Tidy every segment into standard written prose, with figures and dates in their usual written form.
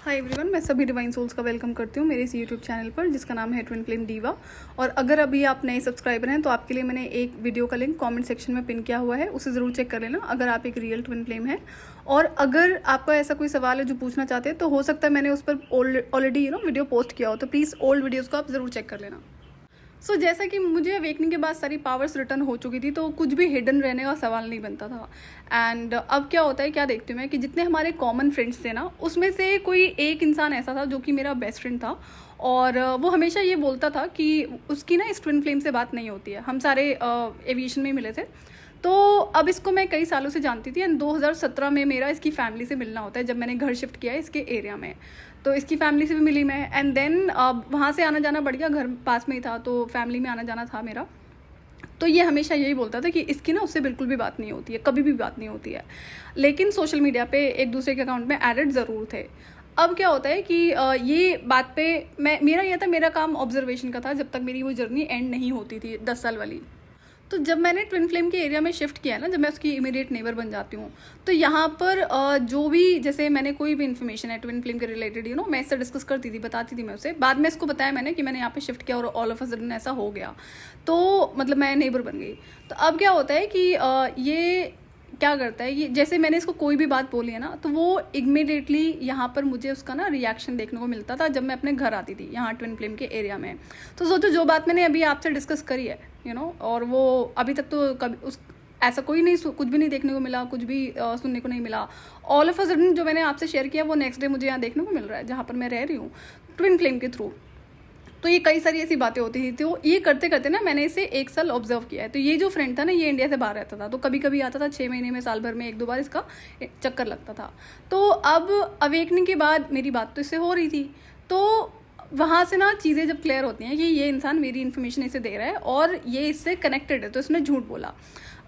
Hi everyone, मैं सभी divine souls का वेलकम करती हूँ मेरे इस यूट्यूब चैनल पर जिसका नाम है ट्विन फ्लेम डीवा। और अगर अभी आप नए सब्सक्राइबर हैं तो आपके लिए मैंने एक वीडियो का लिंक कमेंट सेक्शन में पिन किया हुआ है, उसे ज़रूर चेक कर लेना अगर आप एक रियल ट्विन फ्लेम है। और अगर आपका ऐसा कोई सवाल है जो पूछना चाहते हैं तो हो सकता है मैंने उस पर ऑलरेडी वीडियो पोस्ट किया हो, तो प्लीज़ ओल्ड वीडियोज़ को आप ज़रूर चेक कर लेना। सो जैसा कि मुझे अवेकनिंग के बाद सारी पावर्स रिटर्न हो चुकी थी तो कुछ भी हिडन रहने का सवाल नहीं बनता था। एंड अब क्या होता है, क्या देखती हूँ मैं कि जितने हमारे कॉमन फ्रेंड्स थे ना, उसमें से कोई एक इंसान ऐसा था जो कि मेरा बेस्ट फ्रेंड था। और वो हमेशा ये बोलता था कि उसकी ना इस ट्विन फ्लेम से बात नहीं होती है। हम सारे एविएशन में मिले थे, तो अब इसको मैं कई सालों से जानती थी। एंड 2017 में मेरा इसकी फैमिली से मिलना होता है जब मैंने घर शिफ्ट किया है इसके एरिया में, तो इसकी फैमिली से भी मिली मैं। एंड देन वहाँ से आना जाना बढ़ गया, घर पास में ही था तो फैमिली में आना जाना था मेरा। तो ये हमेशा यही बोलता था कि इसकी ना उससे बिल्कुल भी बात नहीं होती है, कभी भी बात नहीं होती है। लेकिन सोशल मीडिया पे एक दूसरे के अकाउंट में एडेड ज़रूर थे। अब क्या होता है कि ये बात पे मेरा काम ऑब्जर्वेशन का था जब तक मेरी वो जर्नी एंड नहीं होती थी 10 साल वाली। तो जब मैंने ट्विन फ्लेम के एरिया में शिफ्ट किया ना, जब मैं उसकी इमीडिएट नेबर बन जाती हूँ, तो यहाँ पर जो भी, जैसे मैंने कोई भी इन्फॉर्मेशन है ट्विन फ्लेम के रिलेटेड मैं इससे डिस्कस करती थी, बताती थी मैं उसे। बाद में इसको बताया मैंने कि मैंने यहाँ पे शिफ्ट किया और ऑल ऑफ अ सडन ऐसा हो गया, तो मतलब मैं नेबर बन गई। तो अब क्या होता है कि ये क्या करता है, ये जैसे मैंने इसको कोई भी बात बोली है ना, तो वो इमीडिएटली यहाँ पर मुझे उसका ना रिएक्शन देखने को मिलता था जब मैं अपने घर आती थी यहाँ ट्विन फ्लेम के एरिया में। तो सोचो, जो बात मैंने अभी आपसे डिस्कस करी है और वो अभी तक तो कभी ऐसा कोई नहीं, कुछ भी नहीं देखने को मिला, कुछ भी सुनने को नहीं मिला। ऑल ऑफ अ सडन जो मैंने आपसे शेयर किया वो नेक्स्ट डे मुझे यहाँ देखने को मिल रहा है जहाँ पर मैं रह रही हूँ ट्विन फ्लेम के थ्रू। तो ये कई सारी ऐसी बातें होती थी। तो ये करते करते ना मैंने इसे 1 साल ऑब्जर्व किया है। तो ये जो फ्रेंड था ना, ये इंडिया से बाहर रहता था, तो कभी कभी आता था 6 महीने में, साल भर में 1-2 बार इसका चक्कर लगता था। तो अब अवेकनिंग के बाद मेरी बात तो इससे हो रही थी, तो वहाँ से ना चीज़ें जब क्लियर होती हैं कि ये इंसान मेरी इन्फॉर्मेशन इसे दे रहा है और ये इससे कनेक्टेड है, तो इसने झूठ बोला।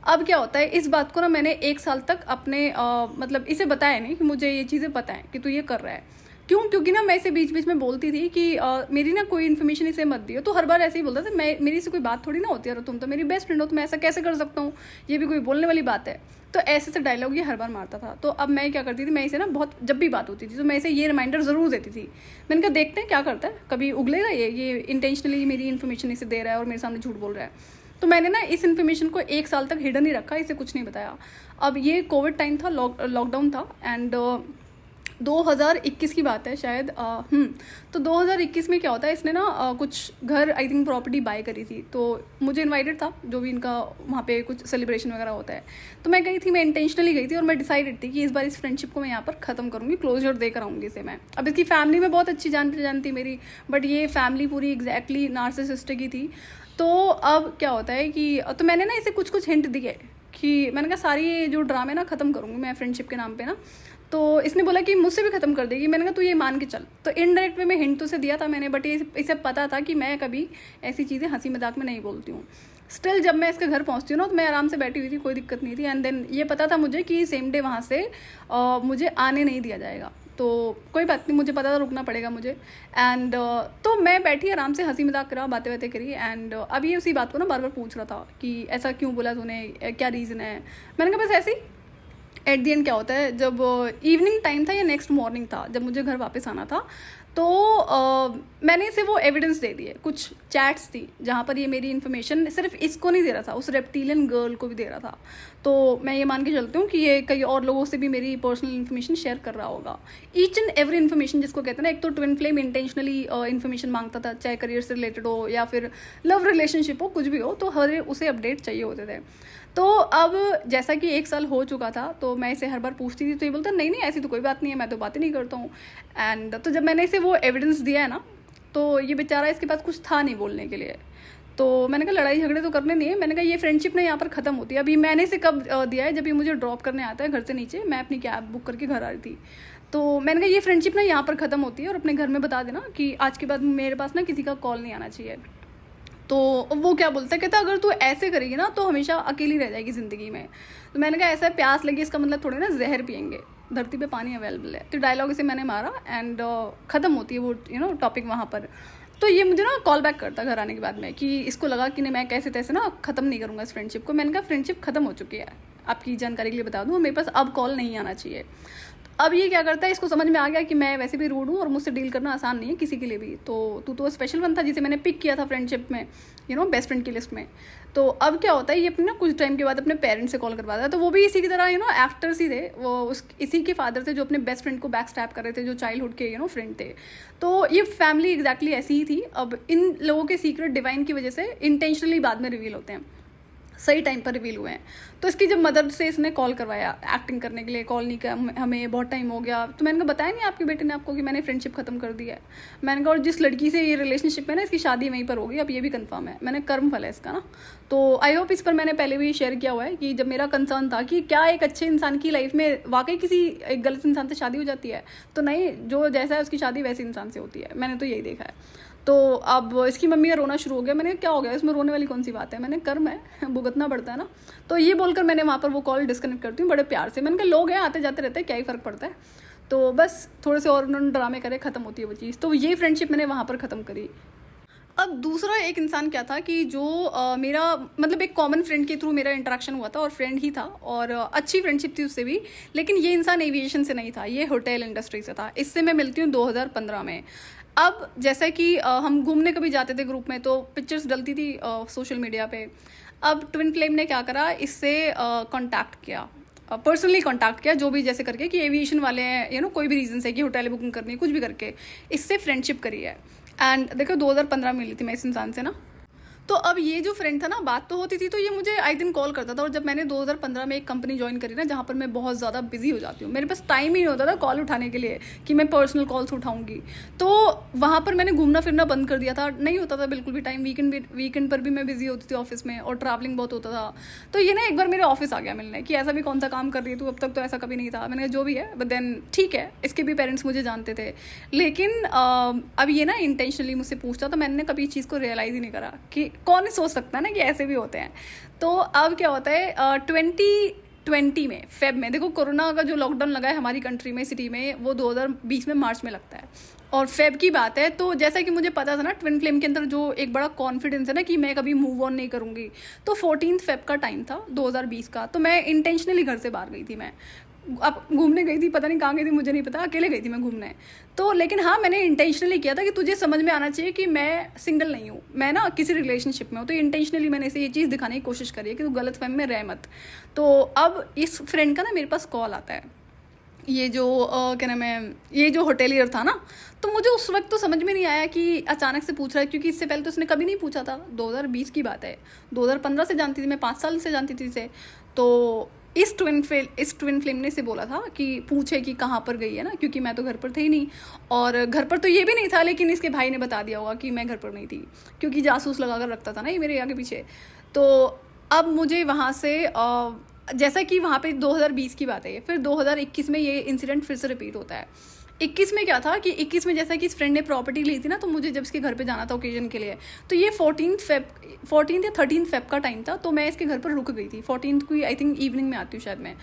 अब क्या होता है, इस बात को ना मैंने 1 साल तक अपने मतलब इसे बताया नहीं कि मुझे ये चीज़ें पता है कि तू ये कर रहा है। क्यों? क्योंकि ना मैं इसे बीच बीच में बोलती थी कि मेरी ना कोई इन्फॉर्मेशन इसे मत दियो। तो हर बार ऐसे ही बोलता था, मेरी से कोई बात थोड़ी ना होती है, और तुम तो मेरी बेस्ट फ्रेंड हो, तो मैं ऐसा कैसे कर सकता हूँ, ये भी कोई बोलने वाली बात है। तो ऐसे डायलॉग ये हर बार मारता था। तो अब मैं क्या करती थी, मैं इसे ना बहुत, जब भी बात होती थी तो मैं इसे ये रिमाइंडर ज़रूर देती थी। मैंने कहा देखते हैं क्या करता है, कभी उगलेगा ये इंटेंशनली मेरी इन्फॉर्मेशन इसे दे रहा है और मेरे सामने झूठ बोल रहा है। तो मैंने ना इस इन्फॉर्मेशन को 1 साल तक हिडन ही रखा, इसे कुछ नहीं बताया। अब ये कोविड टाइम था, लॉकडाउन था, एंड 2021 की बात है शायद। तो 2021 में क्या होता है, इसने ना कुछ घर, आई थिंक प्रॉपर्टी बाय करी थी, तो मुझे इनवाइटेड था, जो भी इनका वहाँ पे कुछ सेलिब्रेशन वगैरह होता है। तो मैं गई थी, मैं इंटेंशनली गई थी और मैं डिसाइडेड थी कि इस बार इस फ्रेंडशिप को मैं यहाँ पर ख़त्म करूँगी, क्लोजर देकर आऊँगी इसे मैं। अब इसकी फैमिली में बहुत अच्छी जान पहचान थी मेरी, बट ये फैमिली पूरी एग्जैक्टली नार्सिसिस्ट की थी। तो अब क्या होता है कि तो मैंने ना इसे कुछ हिंट दिए कि मैंने कहा सारी जो ड्रामे ना ख़त्म करूँगी मैं फ्रेंडशिप के नाम पे ना। तो इसने बोला कि मुझसे भी ख़त्म कर देगी। मैंने कहा तू ये मान के चल। तो इनडायरेक्ट वे में हिंट तो से दिया था मैंने, बट इसे पता था कि मैं कभी ऐसी चीज़ें हंसी मजाक में नहीं बोलती हूँ। स्टिल जब मैं इसके घर पहुँचती हूँ ना, तो मैं आराम से बैठी हुई थी, कोई दिक्कत नहीं थी। एंड देन ये पता था मुझे कि सेम डे वहाँ से मुझे आने नहीं दिया जाएगा, तो कोई बात नहीं, मुझे पता था रुकना पड़ेगा मुझे। एंड तो मैं बैठी आराम से, हंसी मजाक करा, बातें बातें करी। एंड अब ये उसी बात को ना बार बार पूछ रहा था कि ऐसा क्यों बोला तूने, क्या रीज़न है। मैंने कहा बस ऐसे ही। एट दी एंड क्या होता है, जब इवनिंग टाइम था या नेक्स्ट मॉर्निंग था, जब मुझे घर वापस आना था, तो मैंने इसे वो एविडेंस दे दिए, कुछ चैट्स थी जहाँ पर ये मेरी इन्फॉर्मेशन सिर्फ इसको नहीं दे रहा था, उस रेप्टिलियन गर्ल को भी दे रहा था। तो मैं ये मान के चलती हूँ कि ये कई और लोगों से भी मेरी पर्सनल इन्फॉर्मेशन शेयर कर रहा होगा। ईच एंड एवरी इन्फॉर्मेशन जिसको कहते हैं ना, एक तो ट्विन फ्लेम इंटेंशनली इन्फॉर्मेशन मांगता था, चाहे करियर से रिलेटेड हो या फिर लव रिलेशनशिप हो, कुछ भी हो, तो हर उसे अपडेट चाहिए होते थे। तो अब जैसा कि 1 साल हो चुका था, तो मैं इसे हर बार पूछती थी, तो ये बोलता नहीं नहीं ऐसी तो कोई बात नहीं है, मैं तो बातें नहीं करता हूँ। एंड तो जब मैंने इसे वो एविडेंस दिया है ना, तो ये बेचारा, इसके पास कुछ था नहीं बोलने के लिए। तो मैंने कहा लड़ाई झगड़े तो करने नहीं है। मैंने कहा ये फ्रेंडशिप ना यहाँ पर ख़त्म होती है। अभी मैंने इसे कब दिया है, जब ये मुझे ड्रॉप करने आता है घर से नीचे, मैं अपनी कैब बुक करके घर आ रही थी। तो मैंने कहा ये फ्रेंडशिप ना यहाँ पर ख़त्म होती है, और अपने घर में बता देना कि आज के बाद मेरे पास ना किसी का कॉल नहीं आना चाहिए। तो वो क्या बोलता है, कहता अगर तू ऐसे करेगी ना तो हमेशा अकेली रह जाएगी ज़िंदगी में। तो मैंने कहा ऐसा प्यास लगी इसका मतलब थोड़ी ना जहर पियेंगे, धरती पे पानी अवेलेबल है। तो डायलॉग इसे मैंने मारा एंड ख़त्म होती है वो टॉपिक वहाँ पर। तो ये मुझे ना कॉल बैक करता घर आने के बाद में कि इसको लगा कि नहीं मैं कैसे तैसे ना ख़त्म नहीं करूँगा इस फ्रेंडशिप को। मैंने कहा फ्रेंडशिप ख़त्म हो चुकी है, आपकी जानकारी के लिए बता दूँ, मेरे पास अब कॉल नहीं आना चाहिए। अब ये क्या करता है, इसको समझ में आ गया कि मैं वैसे भी रूड हूँ और मुझसे डील करना आसान नहीं है किसी के लिए भी, तो तू तो स्पेशल वन था जिसे मैंने पिक किया था फ्रेंडशिप में, बेस्ट फ्रेंड की लिस्ट में। तो अब क्या होता है, ये अपने ना कुछ टाइम के बाद अपने पेरेंट्स से कॉल करवाता है। तो वो भी इसी की तरह एक्टर्स ही थे, वो इसी के फादर थे जो अपने बेस्ट फ्रेंड को बैक स्टैप कर रहे थे, जो चाइल्डहुड के फ्रेंड थे। तो ये फैमिली एग्जैक्टली ऐसी ही थी। अब इन लोगों के सीक्रेट डिवाइन की वजह से इंटेंशनली बाद में रिवील होते हैं, सही टाइम पर रिवील हुए हैं। तो इसकी जब मदर से इसने कॉल करवाया एक्टिंग करने के लिए, कॉल नहीं किया हमें, बहुत टाइम हो गया, तो मैंने कहा बताया नहीं आपके बेटे ने आपको कि मैंने फ्रेंडशिप खत्म कर दिया है। मैंने कहा और जिस लड़की से ये रिलेशनशिप है ना, इसकी शादी वहीं पर होगी, अब ये भी कंफर्म है, मैंने कर्म फल है इसका ना। तो आई होप इस पर मैंने पहले भी शेयर किया हुआ है कि जब मेरा कंसर्न था कि क्या एक अच्छे इंसान की लाइफ में वाकई किसी एक गलत इंसान से शादी हो जाती है, तो नहीं, जो जैसा है उसकी शादी वैसे इंसान से होती है, मैंने तो यही देखा है। तो अब इसकी मम्मी का रोना शुरू हो गया। मैंने क्या हो गया, इसमें रोने वाली कौन सी बात है, मैंने कर्म है, भुगतना पड़ता है ना। तो ये बोलकर मैंने वहाँ पर वो कॉल डिस्कनेक्ट करती हूँ बड़े प्यार से। मैंने कहा लोग हैं, आते जाते रहते हैं, क्या ही फ़र्क पड़ता है। तो बस थोड़े से और उन्होंने ड्रामे करे, ख़त्म होती है वो चीज़। तो ये फ्रेंडशिप मैंने वहाँ पर ख़त्म करी। अब दूसरा एक इंसान क्या था कि जो मेरा मतलब एक कॉमन फ्रेंड के थ्रू मेरा इंटरेक्शन हुआ था, और फ्रेंड ही था, और अच्छी फ्रेंडशिप थी उससे भी। लेकिन ये इंसान एविएशन से नहीं था, ये होटल इंडस्ट्री से था। इससे मैं मिलती हूँ 2015 में। अब जैसा कि हम घूमने कभी जाते थे ग्रुप में, तो पिक्चर्स डलती थी सोशल मीडिया पे। अब ट्विन फ्लेम ने क्या करा, इससे कांटेक्ट किया, पर्सनली कांटेक्ट किया, जो भी जैसे करके कि एविएशन वाले हैं, कोई भी रीज़न से कि होटल बुकिंग करनी है, कुछ भी करके इससे फ्रेंडशिप करी है। एंड देखो 2015 में मिली थी मैं इस इंसान से ना। तो अब ये जो फ्रेंड था ना, बात तो होती थी, तो ये मुझे आई दिन कॉल करता था। और जब मैंने 2015 में एक कंपनी ज्वाइन करी ना, जहाँ पर मैं बहुत ज़्यादा बिजी हो जाती हूँ, मेरे पास टाइम ही नहीं होता था कॉल उठाने के लिए कि मैं पर्सनल कॉल्स उठाऊंगी, तो वहाँ पर मैंने घूमना फिरना बंद कर दिया था, नहीं होता था बिल्कुल भी टाइम। वीकेंड पर भी मैं बिजी होती थी ऑफिस में, और ट्रैवलिंग बहुत होता था। तो ये ना एक बार मेरे ऑफिस आ गया मिलने कि ऐसा भी कौन सा काम कर रही है तू, अब तक तो ऐसा कभी नहीं था। मैंने कहा जो भी है, बट देन ठीक है, इसके भी पेरेंट्स मुझे जानते थे। लेकिन अब ये ना इंटेंशनली मुझसे पूछता, तो मैंने कभी इस चीज़ को रियलाइज़ ही नहीं करा कि कौन सोच सकता है ना कि ऐसे भी होते हैं। तो अब क्या होता है, 2020 में फेब में, देखो कोरोना का जो लॉकडाउन लगा है हमारी कंट्री में, सिटी में, वो 2020 में मार्च में लगता है, और फेब की बात है। तो जैसा कि मुझे पता था ना, ट्विन फ्लेम के अंदर जो एक बड़ा कॉन्फिडेंस है ना कि मैं कभी मूव ऑन नहीं करूँगी। तो 14 फेब का टाइम था 2020 का, तो मैं इंटेंशनली घर से बाहर गई थी। मैं अब घूमने गई थी, पता नहीं कहाँ गई थी, मुझे नहीं पता, अकेले गई थी मैं घूमने। तो लेकिन हाँ, मैंने इंटेंशनली किया था कि तुझे समझ में आना चाहिए कि मैं सिंगल नहीं हूँ, मैं ना किसी रिलेशनशिप में हूँ। तो इंटेंशनली मैंने इसे ये चीज़ दिखाने की कोशिश करी है कि तू गलत फहमी में रह मत। तो अब इस फ्रेंड का ना मेरे पास कॉल आता है, ये जो क्या नाम है, ये जो होटेलियर था ना। तो मुझे उस वक्त तो समझ में नहीं आया कि अचानक से पूछ रहा है, क्योंकि इससे पहले तो उसने कभी नहीं पूछा था। 2020 की बात है, 2015 से जानती थी मैं, 5 साल से जानती थी इसे। तो इस ट्विन फ्लेम ने से बोला था कि पूछे कि कहाँ पर गई है ना, क्योंकि मैं तो घर पर थी नहीं, और घर पर तो ये भी नहीं था, लेकिन इसके भाई ने बता दिया होगा कि मैं घर पर नहीं थी, क्योंकि जासूस लगा कर रखता था ना ये मेरे आगे पीछे। तो अब मुझे वहाँ से जैसा कि वहाँ पे 2020 की बात है, फिर 2021 में ये इंसिडेंट फिर से रिपीट होता है। 21 में क्या था कि 21 में जैसा कि इस फ्रेंड ने प्रॉपर्टी ली थी ना, तो मुझे जब इसके घर पे जाना था ओकेजन के लिए, तो ये 14 या 13 फेब का टाइम था। तो मैं इसके घर पर रुक गई थी, 14 की आई थिंक इवनिंग में आती हूँ शायद मैं।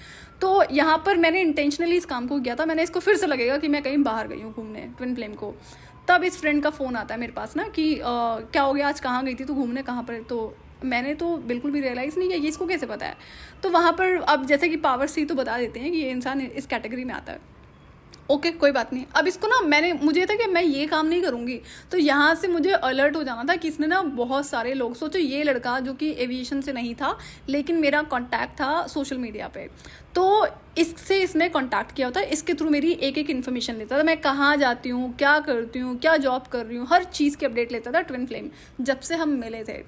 तो यहाँ पर मैंने इंटेंशनली इस काम को किया था, मैंने इसको फिर से लगेगा कि मैं कहीं बाहर गई हूँ घूमने ट्विन फ्लेम को। तब इस फ्रेंड का फ़ोन आता है मेरे पास ना कि क्या हो गया, आज कहाँ गई थी तो घूमने, कहाँ पर। तो मैंने तो बिल्कुल भी रियलाइज़ नहीं किया ये इसको कैसे पता है। तो वहाँ पर अब जैसे कि पावर से ही तो बता देते हैं कि ये इंसान इस कैटेगरी में आता है। ओके कोई बात नहीं। अब इसको ना मुझे था कि मैं ये काम नहीं करूँगी, तो यहाँ से मुझे अलर्ट हो जाना था कि इसने ना बहुत सारे लोग, सोचो ये लड़का जो कि एविएशन से नहीं था, लेकिन मेरा कांटेक्ट था सोशल मीडिया पे, तो इससे इसने कांटेक्ट किया होता है, इसके थ्रू मेरी एक एक इन्फॉर्मेशन लेता था, मैं कहाँ जाती हूँ, क्या करती हूँ, क्या जॉब कर रही हूँ, हर चीज़ की अपडेट लेता था ट्विन फ्लेम, जब से हम मिले थे।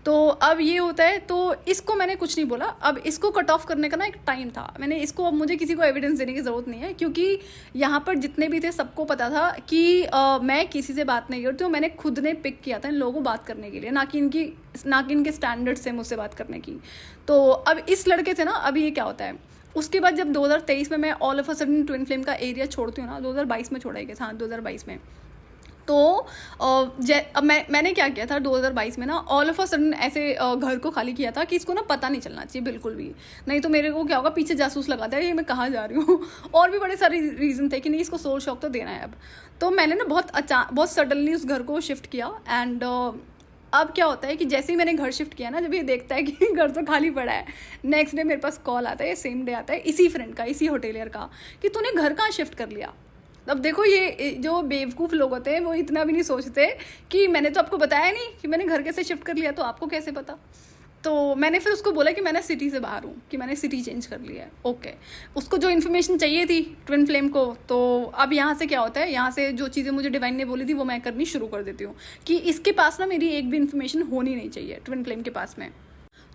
तो अब ये होता है, तो इसको मैंने कुछ नहीं बोला। अब इसको कट ऑफ करने का ना एक टाइम था, मैंने इसको, अब मुझे किसी को एविडेंस देने की ज़रूरत नहीं है, क्योंकि यहाँ पर जितने भी थे सबको पता था कि मैं किसी से बात नहीं करती हूँ। मैंने खुद ने पिक किया था इन लोगों को बात करने के लिए, ना कि इनके स्टैंडर्ड से मुझसे बात करने की। तो अब इस लड़के से ना अभी ये क्या होता है, उसके बाद जब 2023 में मैं all of a sudden twin flame का एरिया छोड़ती हूँ ना, 2022 में छोड़ा ही गया, हाँ 2022 में। तो अब मैंने क्या किया था 2022 में ना, ऑल ऑफ अ सडन ऐसे घर को खाली किया था कि इसको ना पता नहीं चलना चाहिए बिल्कुल भी, नहीं तो मेरे को क्या होगा, पीछे जासूस लगा दिया ये मैं कहाँ जा रही हूँ। और भी बड़े सारे रीज़न थे कि नहीं इसको सोल शॉक तो देना है अब। तो मैंने ना बहुत सडनली उस घर को शिफ्ट किया, एंड अब क्या होता है कि जैसे ही मैंने घर शिफ्ट किया ना, जब ये देखता है कि घर तो खाली पड़ा है, नेक्स्ट डे मेरे पास कॉल आता है, सेम डे आता है इसी फ्रेंड का, इसी होटेलियर का, कि तूने घर कहाँ शिफ्ट कर लिया। अब देखो, ये जो बेवकूफ़ लोग होते हैं वो इतना भी नहीं सोचते कि मैंने तो आपको बताया नहीं कि मैंने घर कैसे शिफ्ट कर लिया, तो आपको कैसे पता। तो मैंने फिर उसको बोला कि मैंने सिटी से बाहर हूँ, कि मैंने सिटी चेंज कर लिया है। ओके, उसको जो इन्फॉर्मेशन चाहिए थी ट्विन फ्लेम को, तो अब यहाँ से क्या होता है, यहाँ से जो चीज़ें मुझे डिवाइन ने बोली थी वो मैं करनी शुरू कर देती हूँ कि इसके पास ना मेरी एक भी इन्फॉर्मेशन होनी नहीं चाहिए ट्विन फ्लेम के पास में।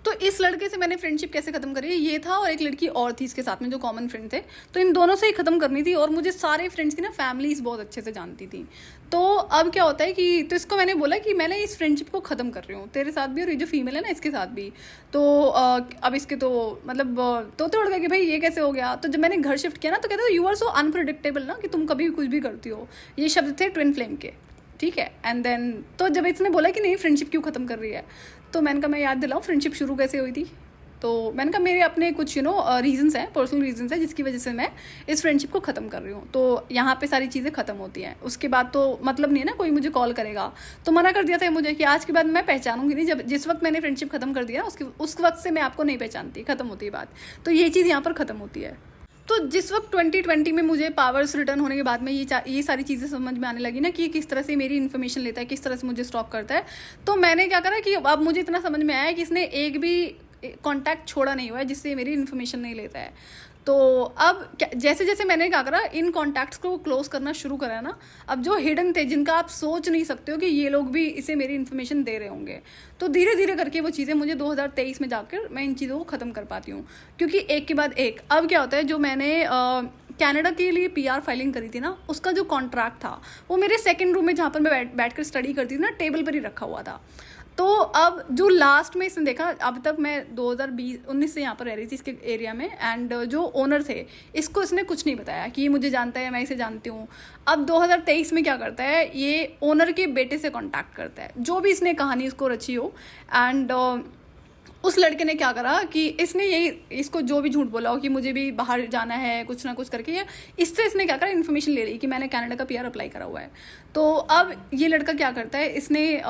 तो इस लड़के से मैंने फ्रेंडशिप कैसे ख़त्म करी, ये था और एक लड़की और थी इसके साथ में जो कॉमन फ्रेंड थे, तो इन दोनों से ही ख़त्म करनी थी। और मुझे सारे फ्रेंड्स की ना फैमिलीज़ बहुत अच्छे से जानती थी। तो अब क्या होता है कि तो इसको मैंने बोला कि मैंने इस फ्रेंडशिप को ख़त्म कर रही हूँ तेरे साथ भी, और ये जो फीमेल है ना इसके साथ भी। तो अब इसके तो मतलब तो उड़ गया कि भाई ये कैसे हो गया। तो जब मैंने घर शिफ्ट किया ना, तो कहता था यू आर सो अनप्रिडिक्टेबल ना, कि तुम कभी भी कुछ भी करती हो। ये शब्द थे ट्विन फ्लेम के, ठीक है। एंड देन तो जब इसने बोला कि नहीं फ्रेंडशिप क्यों ख़त्म कर रही है, तो मैंने कहा मैं याद दिलाऊँ फ्रेंडशिप शुरू कैसे हुई थी। तो मैंने कहा मेरे अपने कुछ रीजंस हैं, पर्सनल रीजंस हैं, जिसकी वजह से मैं इस फ्रेंडशिप को ख़त्म कर रही हूँ। तो यहाँ पे सारी चीज़ें ख़त्म होती हैं। उसके बाद तो मतलब नहीं है ना कोई मुझे कॉल करेगा। तो मना कर दिया था मुझे कि आज के बाद मैं पहचानूंगी नहीं, जब जिस वक्त मैंने फ्रेंडशिप ख़त्म कर दिया उस वक्त से मैं आपको नहीं पहचानती, ख़त्म होती है बात। तो ये चीज़ यहाँ पर ख़त्म होती है। तो जिस वक्त 2020 में मुझे पावर्स रिटर्न होने के बाद में ये सारी चीज़ें समझ में आने लगी ना कि किस तरह से मेरी इन्फॉर्मेशन लेता है, किस तरह से मुझे स्टॉक करता है, तो मैंने क्या करा कि अब मुझे इतना समझ में आया कि इसने एक भी कॉन्टैक्ट छोड़ा नहीं हुआ है जिससे मेरी इन्फॉर्मेशन नहीं लेता है। तो अब जैसे जैसे मैंने क्या करा, इन कॉन्टैक्ट्स को क्लोज करना शुरू करा ना, अब जो हिडन थे जिनका आप सोच नहीं सकते हो कि ये लोग भी इसे मेरी इन्फॉर्मेशन दे रहे होंगे, तो धीरे धीरे करके वो चीज़ें मुझे 2023 में जाकर मैं इन चीज़ों को ख़त्म कर पाती हूँ। क्योंकि एक के बाद एक अब क्या होता है, जो मैंने कनाडा के लिए PR फाइलिंग करी थी ना, उसका जो कॉन्ट्रैक्ट था वो मेरे सेकेंड रूम में जहाँ पर मैं बैठ कर स्टडी करती थी ना, टेबल पर ही रखा हुआ था। तो अब जो लास्ट में इसने देखा, अब तक मैं 2019 से यहाँ पर रह रही थी इसके एरिया में, एंड जो ओनर थे इसको इसने कुछ नहीं बताया कि ये मुझे जानता है, मैं इसे जानती हूँ। अब 2023 में क्या करता है, ये ओनर के बेटे से कांटेक्ट करता है, जो भी इसने कहानी इसको रची हो। एंड उस लड़के ने क्या करा कि इसने यही इसको जो भी झूठ बोला हो कि मुझे भी बाहर जाना है कुछ ना कुछ करके, इससे इसने क्या करा, इन्फॉर्मेशन ले ली कि मैंने कनाडा का PR अप्लाई करा हुआ है। तो अब ये लड़का क्या करता है, इसने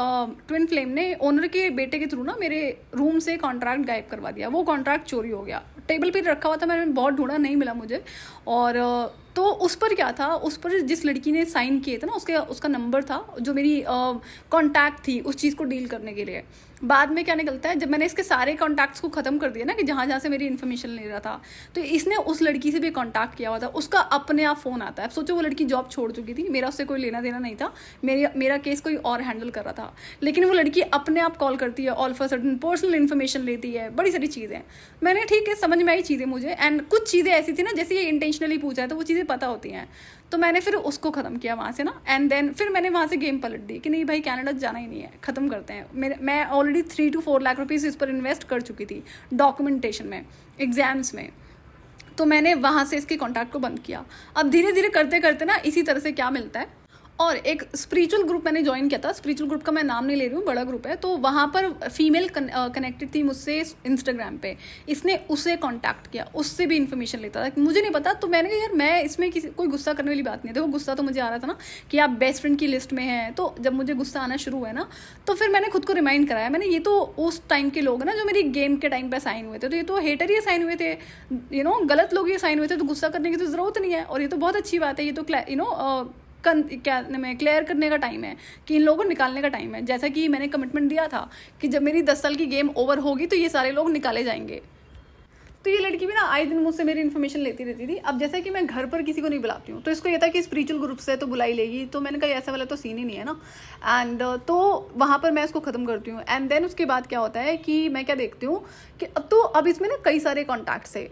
ट्विन फ्लेम ने ओनर के बेटे के थ्रू ना मेरे रूम से कॉन्ट्रैक्ट गायब करवा दिया। वो कॉन्ट्रैक्ट चोरी हो गया, टेबल पर रखा हुआ था, मैंने बहुत ढूंढा नहीं मिला मुझे। और तो उस पर क्या था, उस पर जिस लड़की ने साइन किए थे ना, उसका नंबर था जो मेरी कॉन्टैक्ट थी उस चीज़ को डील करने के लिए। बाद में क्या निकलता है, जब मैंने इसके सारे कॉन्टैक्ट्स को ख़त्म कर दिया ना कि जहाँ जहाँ से मेरी इन्फॉर्मेशन ले रहा था, तो इसने उस लड़की से भी कॉन्टैक्ट किया हुआ था। उसका अपने आप फ़ोन आता है। अब सोचो, वो लड़की जॉब छोड़ चुकी थी, मेरा उससे कोई लेना देना नहीं था, मेरा केस कोई और हैंडल कर रहा था, लेकिन वो लड़की अपने आप कॉल करती है, all of a sudden personal information लेती है, बड़ी सारी चीज़ें। मैंने ठीक है, समझ में आई चीज़ें मुझे। एंड कुछ चीज़ें ऐसी थी ना, जैसे ये इंटेंशनली पूछा है तो वो चीज़ें पता होती हैं। तो मैंने फिर उसको ख़त्म किया वहाँ से ना, एंड देन फिर मैंने वहाँ से गेम पलट दी कि नहीं भाई, कनाडा जाना ही नहीं है, ख़त्म करते हैं। मैं ऑलरेडी 3 to 4 लाख रुपीज़ इस पर इन्वेस्ट कर चुकी थी डॉक्यूमेंटेशन में, एग्जाम्स में। तो मैंने वहाँ से इसके कॉन्टैक्ट को बंद किया। अब धीरे धीरे करते करते ना इसी तरह से क्या मिलता है, और एक स्पिरिचुअल ग्रुप मैंने ज्वाइन किया था। स्पिरिचुअल ग्रुप का मैं नाम नहीं ले रही हूँ, बड़ा ग्रुप है। तो वहाँ पर फीमेल कनेक्टेड थी मुझसे इंस्टाग्राम पे, इसने उसे कांटेक्ट किया, उससे भी इन्फॉर्मेशन लेता था, मुझे नहीं पता। तो मैंने कहा यार, मैं इसमें कोई गुस्सा करने वाली बात नहीं है। देखो, गुस्सा तो मुझे आ रहा था ना कि आप बेस्ट फ्रेंड की लिस्ट में हैं। तो जब मुझे गुस्सा आना शुरू हुआ ना, तो फिर मैंने खुद को रिमाइंड कराया, मैंने ये तो उस टाइम के लोग हैं ना जो मेरी गेम के टाइम पर साइन हुए थे, तो ये तो हेटर ही साइन हुए थे, गलत लोग ये साइन हुए थे, तो गुस्सा करने की तो ज़रूरत नहीं है। और ये तो बहुत अच्छी बात है, ये तो क्या मैं क्लियर करने का टाइम है कि इन लोगों को निकालने का टाइम है। जैसा कि मैंने कमिटमेंट दिया था कि जब मेरी 10 साल की गेम ओवर होगी तो ये सारे लोग निकाले जाएंगे। तो ये लड़की भी ना आए दिन मुझसे मेरी इन्फॉर्मेशन लेती रहती थी। अब जैसे कि मैं घर पर किसी को नहीं बुलाती हूँ, तो इसको ये था कि स्पिरिचुअल ग्रुप से तो बुलाई लेगी, तो मैंने कहा ऐसा वाला तो सीन ही नहीं है ना। एंड तो वहाँ पर मैं इसको ख़त्म करती हूँ। एंड देन उसके बाद क्या होता है कि मैं क्या देखती हूँ कि अब इसमें ना कई सारे कॉन्टैक्ट्स है।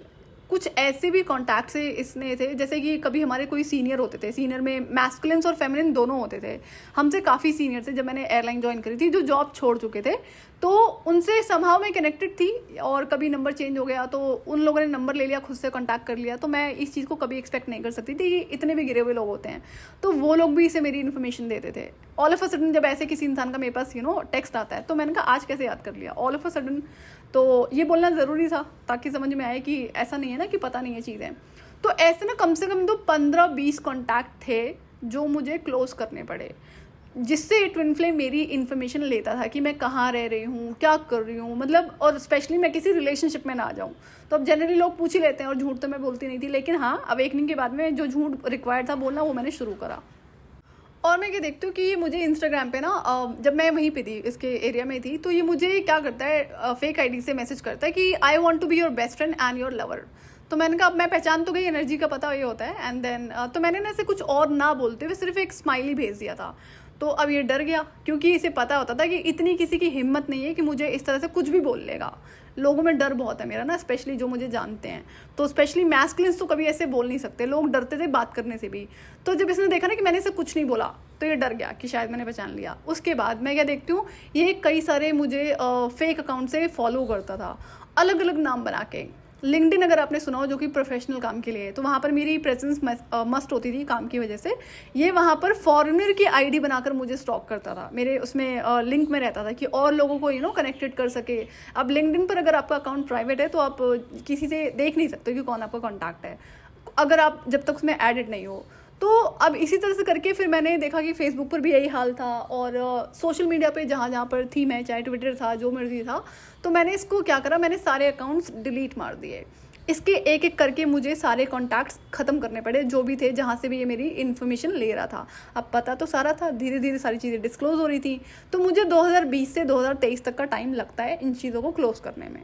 कुछ ऐसे भी कॉन्टैक्ट से इसने थे, जैसे कि कभी हमारे कोई सीनियर होते थे, सीनियर में मैस्कुलिन्स और फेमिनिन दोनों होते थे, हमसे काफ़ी सीनियर थे। जब मैंने एयरलाइन ज्वाइन करी थी, जो जॉब छोड़ चुके थे, तो उनसे समहाउ मैं कनेक्टेड थी। और कभी नंबर चेंज हो गया तो उन लोगों ने नंबर ले लिया, खुद से कॉन्टैक्ट कर लिया। तो मैं इस चीज़ को कभी एक्सपेक्ट नहीं कर सकती थी कि इतने भी गिरे हुए लोग होते हैं, तो वो लोग भी इसे मेरी इन्फॉर्मेशन देते थे। ऑल ऑफ अ सडन जब ऐसे किसी इंसान का मेरे पास टेक्स्ट आता है, तो मैंने कहा आज कैसे याद कर लिया ऑल ऑफ अ सडन। तो ये बोलना ज़रूरी था ताकि समझ में आए कि ऐसा नहीं है ना कि पता नहीं है चीज़ें। तो ऐसे ना कम से कम तो 15-20 कॉन्टैक्ट थे जो मुझे क्लोज करने पड़े। जिससे ट्विन फ्लेम मेरी इन्फॉर्मेशन लेता था कि मैं कहाँ रह रही हूँ, क्या कर रही हूँ, मतलब और स्पेशली मैं किसी रिलेशनशिप में ना आ जाऊँ। तो अब जनरली लोग पूछ ही लेते हैं और झूठ तो मैं बोलती नहीं थी, लेकिन हाँ अवेकनिंग के बाद में जो झूठ रिक्वायर्ड था बोलना वो मैंने शुरू करा। और मैं ये देखती हूँ कि ये मुझे इंस्टाग्राम पे ना जब मैं वहीं पे थी, इसके एरिया में थी, तो ये मुझे क्या करता है, फेक आईडी से मैसेज करता है कि I want to be your best friend and your lover. तो मैंने कहा अब मैं पहचान तो गई, एनर्जी का पता ये होता है। एंड देन तो मैंने ना ऐसे कुछ और ना बोलते हुए सिर्फ एक स्माइली भेज दिया था। तो अब ये डर गया क्योंकि इसे पता होता था कि इतनी किसी की हिम्मत नहीं है कि मुझे इस तरह से कुछ भी बोल लेगा। लोगों में डर बहुत है मेरा ना, स्पेशली जो मुझे जानते हैं। तो स्पेशली मैस्कुलिन्स तो कभी ऐसे बोल नहीं सकते, लोग डरते थे बात करने से भी। तो जब इसने देखा ना कि मैंने इसे कुछ नहीं बोला तो ये डर गया कि शायद मैंने पहचान लिया। उसके बाद मैं क्या देखती हूँ, ये कई सारे मुझे फेक अकाउंट से फॉलो करता था, अलग अलग नाम बना के। लिंक्डइन अगर आपने सुना हो, जो कि प्रोफेशनल काम के लिए है, तो वहाँ पर मेरी प्रेजेंस मस्ट होती थी काम की वजह से। ये वहाँ पर फॉरेनर की आईडी बनाकर मुझे स्टॉक करता था, मेरे उसमें लिंक में रहता था कि और लोगों को कनेक्टेड कर सके। अब लिंक्डइन पर अगर आपका अकाउंट प्राइवेट है तो आप किसी से देख नहीं सकते कि कौन आपका कॉन्टैक्ट है, अगर आप जब तक उसमें एडिड नहीं हो। तो अब इसी तरह से करके फिर मैंने देखा कि फेसबुक पर भी यही हाल था, और सोशल मीडिया पे जहाँ जहाँ पर थी मैं, चाहे ट्विटर था, जो मर्जी था, तो मैंने इसको क्या करा, मैंने सारे अकाउंट्स डिलीट मार दिए। इसके एक एक करके मुझे सारे कॉन्टैक्ट्स ख़त्म करने पड़े, जो भी थे, जहाँ से भी ये मेरी इन्फॉर्मेशन ले रहा था। अब पता तो सारा था, धीरे धीरे सारी चीज़ें डिस्क्लोज़ हो रही थी। तो मुझे 2020 से 2023 तक का टाइम लगता है इन चीज़ों को क्लोज़ करने में।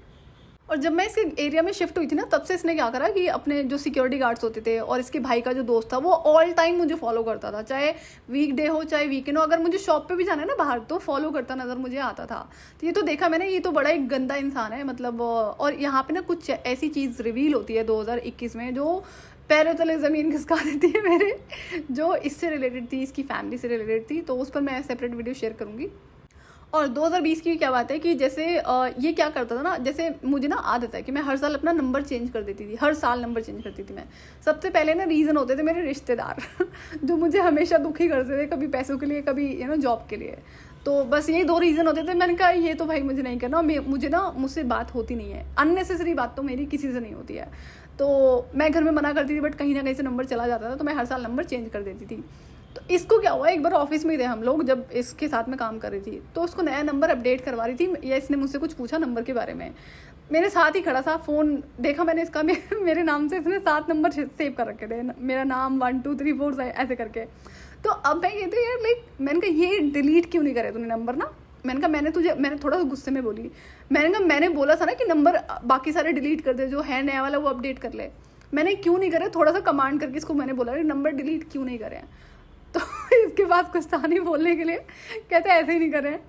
और जब मैं इसके एरिया में शिफ्ट हुई थी ना, तब से इसने क्या करा कि अपने जो सिक्योरिटी गार्ड्स होते थे और इसके भाई का जो दोस्त था, वो ऑल टाइम मुझे फॉलो करता था, चाहे वीकडे हो चाहे वीकेंड हो। अगर मुझे शॉप पे भी जाना है ना बाहर, तो फॉलो करता नज़र मुझे आता था। तो ये तो देखा मैंने, ये तो बड़ा एक गंदा इंसान है मतलब। और यहाँ पे ना कुछ ऐसी चीज़ रिवील होती है 2021 में जो पैरों तले ज़मीन खिसका देती है मेरे, जो इससे रिलेटेड थी, इसकी फैमिली से रिलेटेड थी। तो उस पर मैं सेपरेट वीडियो शेयर करूँगी। और 2020 की क्या बात है कि जैसे ये क्या करता था ना, जैसे मुझे ना आदत है कि मैं हर साल अपना नंबर चेंज कर देती थी, हर साल नंबर चेंज करती थी मैं। सबसे पहले ना रीज़न होते थे मेरे रिश्तेदार जो मुझे हमेशा दुखी करते थे, कभी पैसों के लिए, कभी जॉब के लिए। तो बस ये 2 रीज़न होते थे। मैंने कहा ये तो भाई मुझे नहीं करना, मुझे ना मुझसे बात होती नहीं है, अननेसेसरी बात तो मेरी किसी से नहीं होती है। तो मैं घर में मना करती थी, बट कहीं ना कहीं से नंबर चला जाता था, तो मैं हर साल नंबर चेंज कर देती थी। तो इसको क्या हुआ, एक बार ऑफिस में थे हम लोग, जब इसके साथ में काम कर रही थी, तो उसको नया नंबर अपडेट करवा रही थी, या इसने मुझसे कुछ पूछा नंबर के बारे में। मेरे साथ ही खड़ा था, फ़ोन देखा मैंने इसका, मेरे नाम से इसने 7 नंबर सेव कर रखे थे, मेरा नाम 1 2 3 4 ऐसे करके। तो अब मैं कहती हूँ यार, लाइक मैंने कहा ये डिलीट क्यों नहीं करे तूने नंबर ना। मैंने कहा मैंने थोड़ा सा गुस्से में बोली, मैंने बोला था ना कि नंबर बाकी सारे डिलीट कर दे, जो है नया वाला वो अपडेट कर ले। मैंने क्यों नहीं करे, थोड़ा सा कमांड करके इसको मैंने बोला नंबर डिलीट क्यों नहीं करें। तो इसके पास कुछ था नहीं बोलने के लिए, कहते ऐसे ही नहीं करें।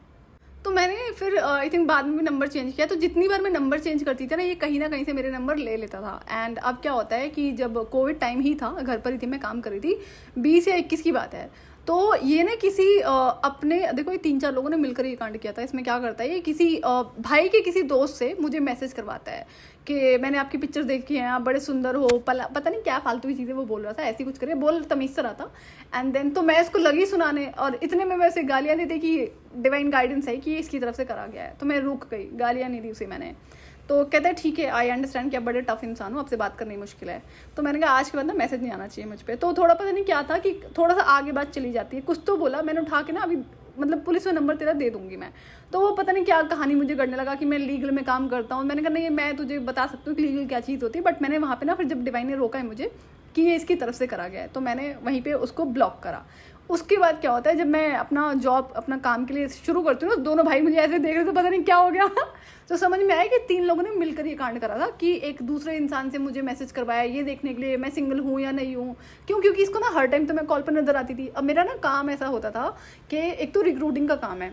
तो मैंने फिर आई थिंक बाद में भी नंबर चेंज किया। तो जितनी बार मैं नंबर चेंज करती थी ना, ये कहीं ना कहीं से मेरे नंबर ले लेता था। एंड अब क्या होता है कि जब कोविड टाइम ही था, घर पर ही थी, मैं काम कर रही थी, 20 या 21 की बात है। तो ये ना किसी अपने, देखो ये 3-4 लोगों ने मिलकर ये कांड किया था। इसमें क्या करता है, ये किसी भाई के किसी दोस्त से मुझे मैसेज करवाता है कि मैंने आपकी पिक्चर देखी है, आप बड़े सुंदर हो, पता नहीं क्या फालतू की चीज़ें वो बोल रहा था, ऐसी कुछ करे, बोल तमीज़ से रहा था। एंड देन तो मैं इसको लगी सुनाने, और इतने में वैसे गालियाँ दी थी कि डिवाइन गाइडेंस है कि ये इसकी तरफ से करा गया है। तो मैं रुक गई, गालियाँ नहीं दी उसे मैंने। तो कहता है ठीक है, आई अंडरस्टैंड कि आप बड़े टफ इंसान हो, आपसे बात करनी मुश्किल है। तो मैंने कहा आज के बाद ना मैसेज नहीं आना चाहिए मुझ पर। तो थोड़ा पता नहीं क्या था कि थोड़ा सा आगे बात चली जाती है, कुछ तो बोला मैंने उठा के ना, अभी मतलब पुलिस में नंबर तेरा दे दूंगी मैं। तो वो पता नहीं क्या कहानी मुझे करने लगा कि मैं लीगल में काम करता हूँ। मैंने कहा नहीं, मैं तुझे बता सकती हूँ कि लीगल क्या चीज़ होती है, बट मैंने वहाँ पे ना फिर जब डिवाइन ने रोका है मुझे कि ये इसकी तरफ से करा गया है, तो मैंने वहीं पे उसको ब्लॉक करा। उसके बाद क्या होता है, जब मैं अपना जॉब अपना काम के लिए शुरू करती हूँ ना, दोनों भाई मुझे ऐसे देख रहे तो पता नहीं क्या हो गया तो समझ में आया कि 3 लोगों ने मिलकर ये कांड करा था कि एक दूसरे इंसान से मुझे मैसेज करवाया ये देखने के लिए मैं सिंगल हूँ या नहीं हूँ। क्योंकि इसको ना हर टाइम तो मैं कॉल पर नजर आती थी। अब मेरा ना काम ऐसा होता था कि एक तो रिक्रूटिंग का काम है,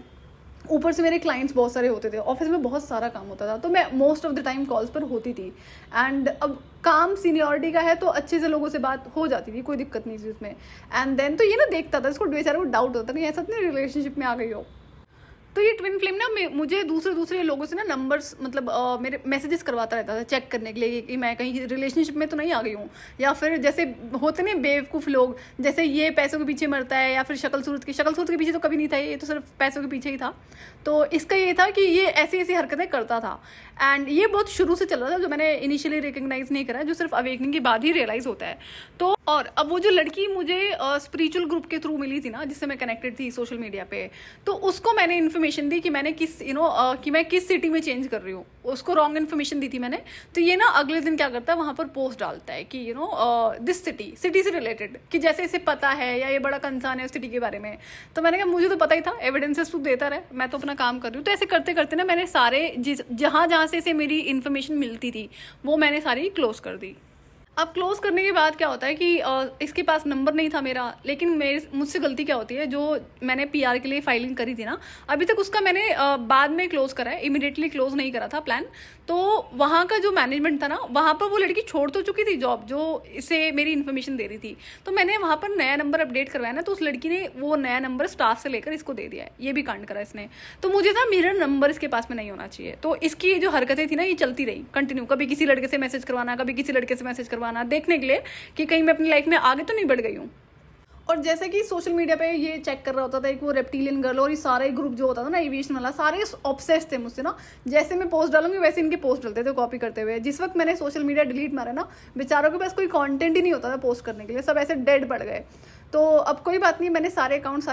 ऊपर से मेरे क्लाइंट्स बहुत सारे होते थे, ऑफिस में बहुत सारा काम होता था, तो मैं most of the time calls पर होती थी। एंड अब काम सीनियरिटी का है तो अच्छे से लोगों से बात हो जाती थी, कोई दिक्कत नहीं थी उसमें। एंड देन तो ये ना देखता था, इसको बेचारे को डाउट होता नहीं ऐसा नहीं रिलेशनशिप में आ गई हो। तो ये ट्विन फ्लेम ना मुझे दूसरे लोगों से ना नंबर्स मतलब मेरे मैसेजेस करवाता रहता था चेक करने के लिए कि मैं कहीं रिलेशनशिप में तो नहीं आ गई हूँ, या फिर जैसे होते नहीं बेवकूफ़ लोग, जैसे ये पैसों के पीछे मरता है, या फिर शक्ल सूरत के पीछे तो कभी नहीं था, ये तो सिर्फ पैसों के पीछे ही था। तो इसका ये था कि ये ऐसी ऐसी हरकतें करता था, एंड ये बहुत शुरू से चल रहा था, जो मैंने इनिशियली रिकग्नाइज नहीं करा, जो सिर्फ अवेकनिंग के बाद ही रियलाइज होता है। तो और अब वो जो लड़की मुझे स्पिरिचुअल ग्रुप के थ्रू मिली थी ना, जिससे मैं कनेक्टेड थी सोशल मीडिया पे, तो उसको मैंने इन्फॉर्मेशन दी कि मैंने किस कि मैं किस सिटी में चेंज कर रही हूँ, उसको रॉन्ग इन्फॉर्मेशन दी थी मैंने। तो ये ना अगले दिन क्या करता है, वहाँ पर पोस्ट डालता है कि दिस सिटी से रिलेटेड, कि जैसे इसे पता है या ये बड़ा कंसर्न है उस सिटी के बारे में। तो मैंने कहा मुझे तो पता ही था, एविडेंसेस तू देता रहे, मैं तो अपना काम कर रही हूँ। तो ऐसे करते करते ना मैंने सारे जहाँ से इसे मेरी इन्फॉर्मेशन मिलती थी वो मैंने सारी क्लोज कर दी। अब क्लोज करने के बाद क्या होता है कि इसके पास नंबर नहीं था मेरा, लेकिन मुझसे गलती क्या होती है, जो मैंने पीआर के लिए फाइलिंग करी थी ना, अभी तक उसका मैंने बाद में क्लोज करा है, इमीडिएटली क्लोज नहीं करा था प्लान। तो वहाँ का जो मैनेजमेंट था ना, वहाँ पर वो लड़की छोड़ तो चुकी थी जॉब जो इसे मेरी इन्फॉर्मेशन दे रही थी। तो मैंने वहाँ पर नया नंबर अपडेट करवाया ना, तो उस लड़की ने वो नया नंबर स्टाफ से लेकर इसको दे दिया है, ये भी कांड करा इसने। तो मुझे था मेरा नंबर इसके पास में नहीं होना चाहिए। तो इसकी जो हरकतें थी ना, ये चलती रही कंटिन्यू, कभी किसी लड़के से मैसेज करवाना, कभी किसी लड़के से मैसेज करवाना, देखने के लिए कि कहीं मैं अपनी लाइफ में आगे तो नहीं बढ़ गई हूँ। और जैसे कि सोशल मीडिया पे ये चेक कर रहा होता था एक वो रेप्टिलियन गर्ल, और ये सारा ही ग्रुप जो होता था ना एविएशन वाला, सारे ऑब्सेस थे मुझसे ना, जैसे मैं पोस्ट डालूंगी वैसे इनके पोस्ट डालते थे कॉपी करते हुए। जिस वक्त मैंने सोशल मीडिया डिलीट मारा ना, बेचारों के पास कोई कंटेंट ही नहीं होता था पोस्ट करने के लिए, सब ऐसे डेड पड़ गए। तो अब कोई बात नहीं, मैंने सारे अकाउंट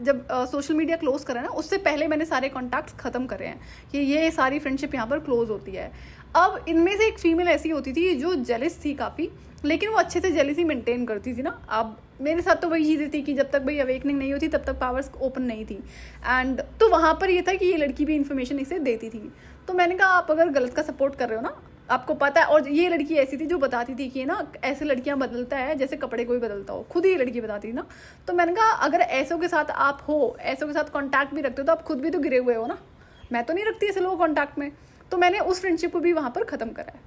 जब सोशल मीडिया क्लोज करा ना, उससे पहले मैंने सारे कॉन्टैक्ट्स खत्म करे हैं कि ये सारी फ्रेंडशिप यहाँ पर क्लोज होती है। अब इनमें से एक फीमेल ऐसी होती थी जो जेलिस थी काफ़ी, लेकिन वो अच्छे से जेलिसी मेंटेन करती थी ना। अब मेरे साथ तो वही चीज़ें थी कि जब तक भाई अवेकनिंग नहीं होती तब तक पावर्स ओपन नहीं थी, एंड तो वहाँ पर ये था कि ये लड़की भी इन्फॉर्मेशन इसे देती थी। तो मैंने कहा आप अगर गलत का सपोर्ट कर रहे हो ना, आपको पता है, और ये लड़की ऐसी थी जो बताती थी कि ना ऐसे लड़कियां बदलता है जैसे कपड़े कोई बदलता हो, खुद ही ये लड़की बताती थी ना। तो मैंने कहा अगर ऐसों के साथ आप हो, ऐसों के साथ कॉन्टैक्ट भी रखते हो, तो आप खुद भी तो गिरे हुए हो ना, मैं तो नहीं रखती ऐसे लोगों कॉन्टैक्ट में। तो मैंने उस फ्रेंडशिप को भी वहाँ पर ख़त्म करा है।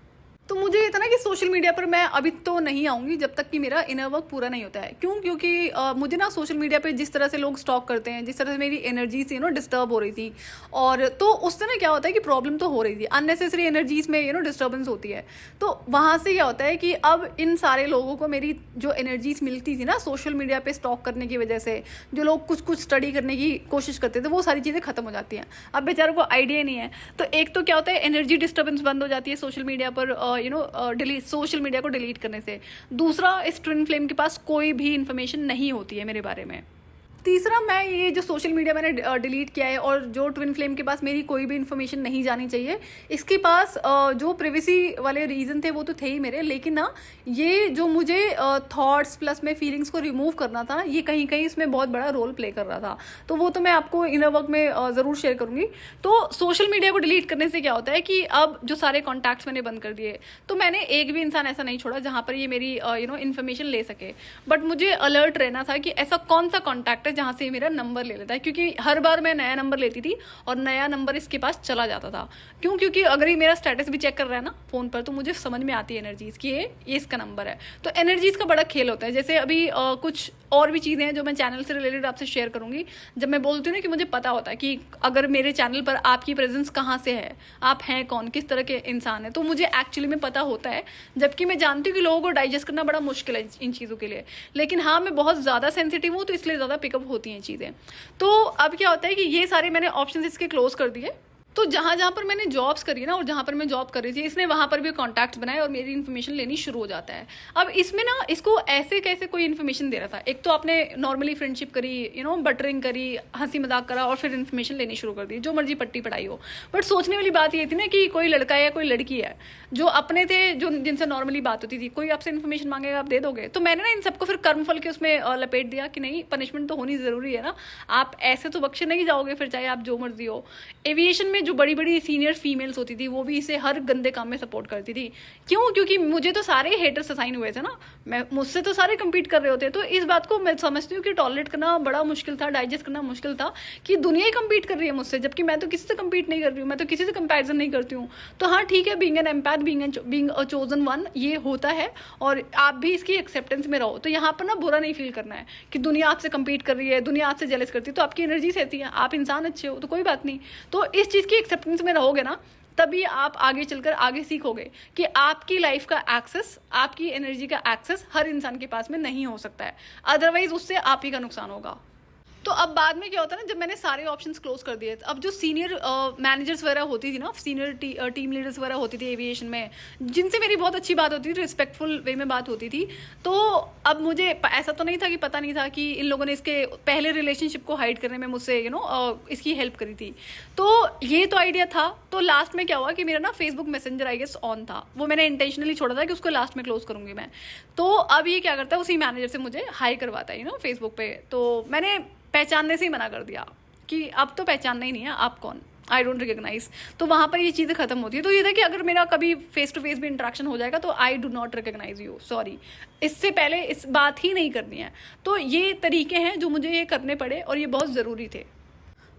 तो मुझे ये था ना कि सोशल मीडिया पर मैं अभी तो नहीं आऊँगी जब तक कि मेरा इनर वर्क पूरा नहीं होता है। क्यों? क्योंकि मुझे ना सोशल मीडिया पे जिस तरह से लोग स्टॉक करते हैं, जिस तरह से मेरी एनर्जी से डिस्टर्ब हो रही थी, और तो उससे ना क्या होता है कि प्रॉब्लम तो हो रही थी, अननेसेसरी एनर्जीज में डिस्टर्बेंस होती है। तो वहाँ से क्या होता है कि अब इन सारे लोगों को मेरी जो एनर्जीज मिलती थी ना सोशल मीडिया पे स्टॉक करने की वजह से, जो लोग कुछ कुछ स्टडी करने की कोशिश करते थे, वो सारी चीज़ें खत्म हो जाती हैं। अब बेचारों को आइडिया नहीं है। तो एक तो क्या होता है, एनर्जी डिस्टर्बेंस बंद हो जाती है सोशल मीडिया पर सोशल मीडिया को डिलीट करने से। दूसरा, इस ट्विन फ्लेम के पास कोई भी इंफॉर्मेशन नहीं होती है मेरे बारे में। तीसरा, मैं ये जो सोशल मीडिया मैंने डिलीट किया है, और जो ट्विन फ्लेम के पास मेरी कोई भी इन्फॉर्मेशन नहीं जानी चाहिए, इसके पास जो प्रिवेसी वाले रीज़न थे वो तो थे ही मेरे, लेकिन ना ये जो मुझे थॉट्स प्लस में फीलिंग्स को रिमूव करना था, ये कहीं कहीं इसमें बहुत बड़ा रोल प्ले कर रहा था। तो वो तो मैं आपको इनर वर्क में ज़रूर शेयर करूँगी। तो सोशल मीडिया को डिलीट करने से क्या होता है कि अब जो सारे कॉन्टैक्ट्स मैंने बंद कर दिए, तो मैंने एक भी इंसान ऐसा नहीं छोड़ा जहाँ पर ये मेरी इन्फॉर्मेशन ले सके। बट मुझे अलर्ट रहना था कि ऐसा कौन सा कॉन्टैक्ट जहाँ से मेरा नंबर ले लेता है, क्योंकि हर बार मैं नया नंबर लेती थी और नया नंबर इसके पास चला जाता था। क्यों? क्योंकि अगर ये मेरा स्टेटस भी चेक कर रहा है ना फोन पर, तो मुझे समझ में आती है एनर्जीज कि ये इसका नंबर है। तो एनर्जीज का बड़ा खेल होता है। जैसे अभी कुछ और भी चीज़ें हैं जो मैं चैनल से रिलेटेड आपसे शेयर करूंगी। जब मैं बोलती हूँ ना कि मुझे पता होता है कि अगर मेरे चैनल पर आपकी प्रेजेंस कहाँ से है, आप हैं कौन, किस तरह के इंसान है, तो मुझे एक्चुअली में पता होता है। जबकि मैं जानती हूँ कि लोगों को डाइजेस्ट करना बड़ा मुश्किल है इन चीज़ों के लिए, लेकिन हाँ, मैं बहुत ज़्यादा सेंसिटिव हूँ, तो इसलिए ज़्यादा पिकअप होती हैं चीज़ें। तो अब क्या होता है कि ये सारे मैंने ऑप्शन इसके क्लोज कर दिए। तो जहाँ जहाँ पर मैंने जॉब्स करी ना, और जहाँ पर मैं जॉब कर रही थी, इसने वहाँ पर भी कॉन्टैक्ट्स बनाए और मेरी इन्फॉर्मेशन लेनी शुरू हो जाता है। अब इसमें ना इसको ऐसे कैसे कोई इन्फॉर्मेशन दे रहा था। एक तो आपने नॉर्मली फ्रेंडशिप करी, बटरिंग करी, हंसी मजाक करा, और फिर इन्फॉर्मेशन लेनी शुरू कर दी, जो मर्जी पट्टी पढ़ाई हो। बट सोचने वाली बात ये थी ना कि कोई लड़का है या कोई लड़की है जो अपने थे, जो जिनसे नॉर्मली बात होती थी, कोई आपसे इन्फॉर्मेशन मांगेगा, आप दे दोगे। तो मैंने ना इन सबको फिर कर्मफल के उसमें लपेट दिया कि नहीं, पनिशमेंट तो होनी ज़रूरी है ना, आप ऐसे तो बख्शे नहीं जाओगे फिर, चाहे आप जो मर्जी हो। एविएशन में में जो बड़ी बड़ी सीनियर फीमेल्स होती थी वो भी इसे हर गंदे काम में सपोर्ट करती थी। क्यों? क्योंकि मुझे तो सारे हेटर्स असाइन हुए थे ना, मैं मुझसे तो सारे कम्पीट कर रहे होते। तो इस बात को मैं समझती हूँ कि टॉलरेट करना बड़ा मुश्किल था, डाइजेस्ट करना मुश्किल था कि दुनिया ही कम्पीट कर रही है मुझसे, जबकि मैं तो किसी से कम्पीट नहीं कर रही हूँ, मैं तो किसी से कंपैरिजन नहीं करती हूँ। तो हाँ ठीक है, being an empath, being a chosen one, ये होता है और आप भी इसकी एक्सेप्टेंस में रहो। तो यहाँ पर ना बुरा नहीं फील करना है कि दुनिया आपसे कम्पीट कर रही है, दुनिया आपसे जेलस करती है, तो आपकी एनर्जी से है, आप इंसान अच्छे हो तो कोई बात नहीं। तो इस चीज़ की एक्सेप्टेंस में रहोगे ना, तभी आप आगे चलकर आगे सीखोगे कि आपकी लाइफ का एक्सेस, आपकी एनर्जी का एक्सेस हर इंसान के पास में नहीं हो सकता है, अदरवाइज उससे आप ही का नुकसान होगा। तो अब बाद में क्या होता है ना, जब मैंने सारे ऑप्शंस क्लोज कर दिए, अब जो सीनियर मैनेजर्स वगैरह होती थी ना, सीनियर टीम लीडर्स वगैरह होती थी एविएशन में, जिनसे मेरी बहुत अच्छी बात होती थी, रिस्पेक्टफुल वे में बात होती थी। तो अब मुझे ऐसा तो नहीं था कि पता नहीं था कि इन लोगों ने इसके पहले रिलेशनशिप को हाइड करने में मुझसे इसकी हेल्प करी थी। तो ये तो आइडिया था। तो लास्ट में क्या हुआ कि मेरा ना Facebook messenger I guess on था, वो मैंने इंटेंशनली छोड़ा था कि उसको लास्ट में क्लोज करूंगी मैं। तो अब ये क्या करता है, उसी मैनेजर से मुझे हाई करवाता है फेसबुक पे। तो मैंने पहचानने से ही मना कर दिया कि अब तो पहचानना ही नहीं है, आप कौन, आई डोंट रिकॉग्नाइज। तो वहाँ पर ये चीज़ें खत्म होती है। तो ये था कि अगर मेरा कभी फेस टू फेस भी इंटरेक्शन हो जाएगा तो I do not recognise you, sorry, इससे पहले इस बात ही नहीं करनी है। तो ये तरीके हैं जो मुझे ये करने पड़े और ये बहुत ज़रूरी थे।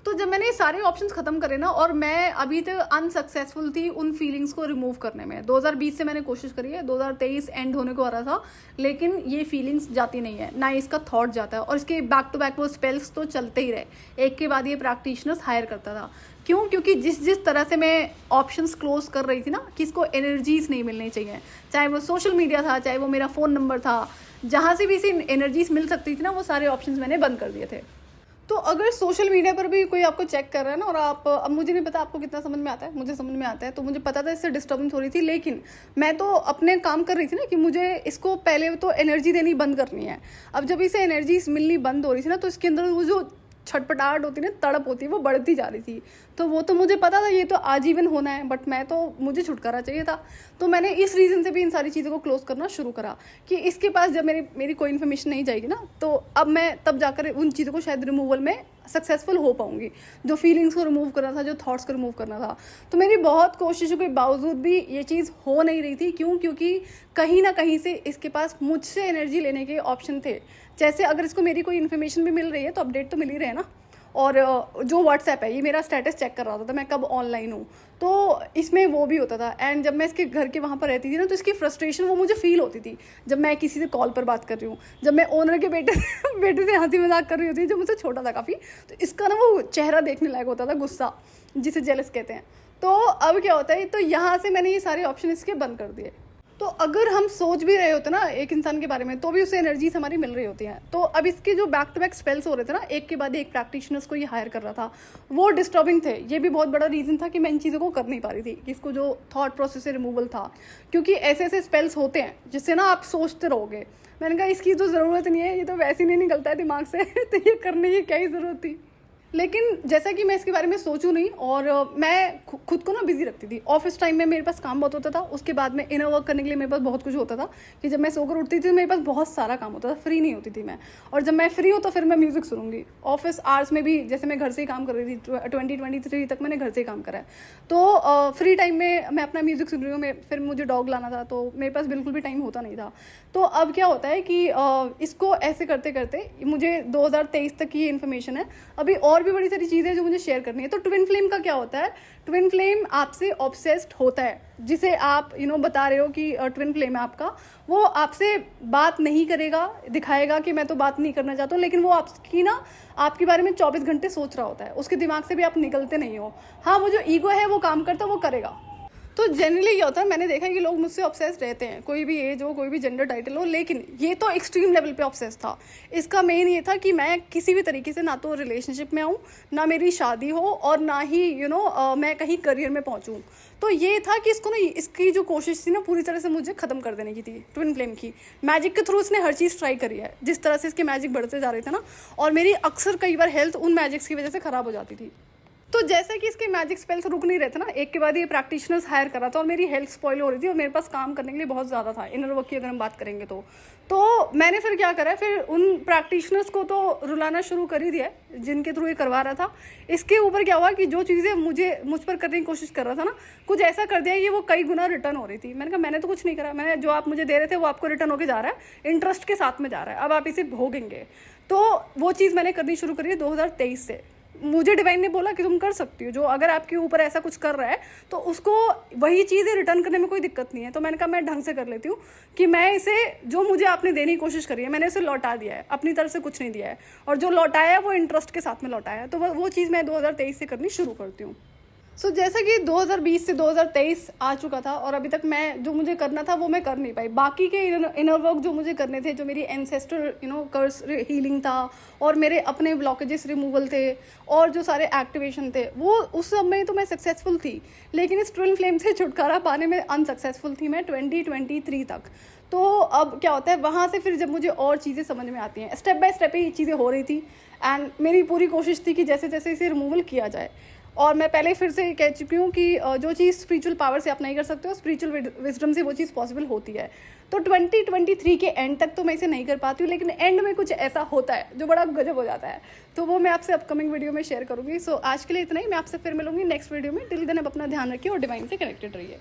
तो जब मैंने सारे ऑप्शंस खत्म करे ना, और मैं अभी तक अनसक्सेसफुल थी उन फीलिंग्स को रिमूव करने में। 2020 से मैंने कोशिश करी है, 2023 एंड होने को आ रहा था, लेकिन ये फीलिंग्स जाती नहीं है, ना इसका थॉट जाता है। और इसके बैक टू बैक वो स्पेल्स तो चलते ही रहे, एक के बाद ये प्रैक्टिशनर्स हायर करता था। क्यों? क्योंकि जिस तरह से मैं ऑप्शंस क्लोज कर रही थी ना कि इसको एनर्जीज नहीं मिलनी चाहिए, चाहे वो सोशल मीडिया था, चाहे वो मेरा फ़ोन नंबर था, जहाँ से भी इसे एनर्जीज मिल सकती थी ना, वो सारे ऑप्शंस मैंने बंद कर दिए थे। तो अगर सोशल मीडिया पर भी कोई आपको चेक कर रहा है ना, और आप, अब मुझे नहीं पता आपको कितना समझ में आता है, मुझे समझ में आता है, तो मुझे पता था इससे डिस्टर्बेंस हो रही थी, लेकिन मैं तो अपने काम कर रही थी ना कि मुझे इसको पहले तो एनर्जी देनी बंद करनी है। अब जब इसे एनर्जी मिलनी बंद हो रही थी ना, तो इसके अंदर वो जो छटपटाहट होती है ना, तड़प होती है, वो बढ़ती जा रही थी। तो वो तो मुझे पता था ये तो आजीवन होना है, बट मुझे छुटकारा चाहिए था। तो मैंने इस रीज़न से भी इन सारी चीज़ों को क्लोज करना शुरू करा कि इसके पास जब मेरी कोई इन्फॉर्मेशन नहीं जाएगी ना, तो अब मैं तब जाकर उन चीज़ों को शायद रिमूवल में सक्सेसफुल हो पाऊंगी, जो फीलिंग्स को रिमूव करना था, जो थॉट्स को रिमूव करना था। तो मेरी बहुत कोशिशों के बावजूद भी ये चीज़ हो नहीं रही थी। क्यों? क्योंकि कहीं ना कहीं से इसके पास मुझसे एनर्जी लेने के ऑप्शन थे। जैसे अगर इसको मेरी कोई इन्फॉर्मेशन भी मिल रही है तो अपडेट तो मिल ही रहे हैं ना। और जो व्हाट्सएप है, ये मेरा स्टेटस चेक कर रहा होता था मैं कब ऑनलाइन हूँ, तो इसमें वो भी होता था। एंड जब मैं इसके घर के वहाँ पर रहती थी ना, तो इसकी फ्रस्ट्रेशन वो मुझे फील होती थी जब मैं किसी से कॉल पर बात कर रही हूँ, जब मैं ओनर के बेटे से हंसी मजाक कर रही होती थी, जो मुझसे छोटा था काफ़ी, तो इसका ना वो चेहरा देखने लायक होता था, गुस्सा, जिसे जेलस कहते हैं। तो अब क्या होता है, तो यहाँ से मैंने ये सारे ऑप्शन इसके बंद कर दिए। तो अगर हम सोच भी रहे होते ना एक इंसान के बारे में, तो भी उसे एनर्जीज हमारी मिल रही होती हैं। तो अब इसके जो बैक टू बैक स्पेल्स हो रहे थे ना, एक के बाद एक प्रैक्टिशनर्स को ये हायर कर रहा था, वो डिस्टर्बिंग थे। ये भी बहुत बड़ा रीज़न था कि मैं इन चीज़ों को कर नहीं पा रही थी, कि इसको जो थॉट प्रोसेस से रिमूवल था, क्योंकि ऐसे ऐसे स्पेल्स होते हैं जिससे ना आप सोचते रहोगे। मैंने कहा इसकी तो ज़रूरत नहीं है, ये तो वैसे ही नहीं निकलता है दिमाग से तो ये करने की क्या ही ज़रूरत थी। लेकिन जैसा कि मैं इसके बारे में सोचूं नहीं, और मैं खुद को ना बिजी रखती थी। ऑफिस टाइम में मेरे पास काम बहुत होता था, उसके बाद में इनर वर्क करने के लिए मेरे पास बहुत कुछ होता था कि जब मैं सोकर उठती थी तो मेरे पास बहुत सारा काम होता था, फ्री नहीं होती थी मैं। और जब मैं फ्री हो तो फिर मैं म्यूज़िक सुनूंगी। ऑफिस आवर्स में भी जैसे मैं घर से ही काम कर रही थी, 2023 तक मैंने घर से ही काम करा है। तो फ्री टाइम में मैं अपना म्यूज़िक सुन रही हूँ, फिर मुझे डॉग लाना था, तो मेरे पास बिल्कुल भी टाइम होता नहीं था। तो अब क्या होता है कि इसको ऐसे करते करते मुझे 2023 तक की ये इन्फॉर्मेशन है। अभी और भी बड़ी सारी चीज़ें जो मुझे शेयर करनी है। तो ट्विन फ्लेम का क्या होता है, ट्विन फ्लेम आपसे ऑब्सेस्ड होता है, जिसे आप बता रहे हो कि ट्विन फ्लेम है आपका, वो आपसे बात नहीं करेगा, दिखाएगा कि मैं तो बात नहीं करना चाहता हूँ, लेकिन वो आपके बारे में 24 घंटे सोच रहा होता है, उसके दिमाग से भी आप निकलते नहीं हो। हाँ, वो जो ईगो है वो काम करता है, वो करेगा। तो जनरली क्या होता है, मैंने देखा है कि लोग मुझसे ऑब्सेस्ड रहते हैं, कोई भी एज हो, कोई भी जेंडर टाइटल हो, लेकिन ये तो एक्सट्रीम लेवल पे ऑब्सेस्ड था। इसका मेन ये था कि मैं किसी भी तरीके से ना तो रिलेशनशिप में आऊँ, ना मेरी शादी हो, और ना ही मैं कहीं करियर में पहुँचूँ। तो ये था कि इसको ना, इसकी जो कोशिश थी ना पूरी तरह से मुझे ख़त्म कर देने की थी ट्विन फ्लेम की। मैजिक के थ्रू इसने हर चीज़ ट्राई करी है, जिस तरह से इसके मैजिक बढ़ते जा रहे थे ना, और मेरी अक्सर कई बार हेल्थ उन मैजिक्स की वजह से ख़राब हो जाती थी। तो जैसे कि इसके मैजिक स्पेल्स रुक नहीं रहे थे ना, एक के बाद ये प्रैक्टिशनर्स हायर करा था और मेरी हेल्थ स्पॉइल हो रही थी और मेरे पास काम करने के लिए बहुत ज़्यादा था इनर वर्क की अगर हम बात करेंगे तो मैंने फिर क्या करा, फिर उन प्रैक्टिशनर्स को तो रुलाना शुरू कर ही दिया जिनके थ्रू ये करवा रहा था। इसके ऊपर क्या हुआ कि जो चीज़ें मुझ पर करने की कोशिश कर रहा था ना, कुछ ऐसा कर दिया कि वो कई गुना रिटर्न हो रही थी। मैंने कहा मैंने तो कुछ नहीं करा, मैंने जो आप मुझे दे रहे थे वो आपको रिटर्न होके जा रहा है, इंटरेस्ट के साथ में जा रहा है, अब आप इसे भोगेंगे। तो वो चीज़ मैंने करनी शुरू करी है 2023 से। मुझे डिवाइन ने बोला कि तुम कर सकती हो, जो अगर आपके ऊपर ऐसा कुछ कर रहा है तो उसको वही चीज़ें रिटर्न करने में कोई दिक्कत नहीं है। तो मैंने कहा मैं ढंग से कर लेती हूँ कि मैं इसे, जो मुझे आपने देने की कोशिश करी है मैंने उसे लौटा दिया है, अपनी तरफ से कुछ नहीं दिया है, और जो लौटाया है वो इंटरेस्ट के साथ में लौटाया है। तो वो चीज़ मैं 2023 से करनी शुरू करती हूँ। सो जैसा कि 2020 से 2023 आ चुका था और अभी तक मैं जो मुझे करना था वो मैं कर नहीं पाई। बाकी के इनर वर्क जो मुझे करने थे, जो मेरी एंसेस्टर कर्स हीलिंग था और मेरे अपने ब्लॉकेजेस रिमूवल थे और जो सारे एक्टिवेशन थे, वो उस समय तो मैं सक्सेसफुल थी, लेकिन इस ट्विन फ्लेम से छुटकारा पाने में अनसक्सेसफुल थी मैं 2023 तक। तो अब क्या होता है, वहाँ से फिर जब मुझे और चीज़ें समझ में आती हैं, स्टेप बाय स्टेप ही चीज़ें हो रही थी एंड मेरी पूरी कोशिश थी कि जैसे जैसे इसे रिमूवल किया जाए। और मैं पहले फिर से कह चुकी हूँ कि जो चीज़ स्पिरिचुअल पावर से आप नहीं कर सकते हो, स्पिरिचुअल विजडम से वो चीज़ पॉसिबल होती है। तो 2023 के एंड तक तो मैं इसे नहीं कर पाती हूँ, लेकिन एंड में कुछ ऐसा होता है जो बड़ा गजब हो जाता है, तो वो मैं आपसे अपकमिंग वीडियो में शेयर करूँगी। सो आज के लिए इतना ही, मैं आपसे फिर मिलूंगी नेक्स्ट वीडियो में। टिल देन आप अपना ध्यान रखिए और डिवाइन से कनेक्टेड रहिए।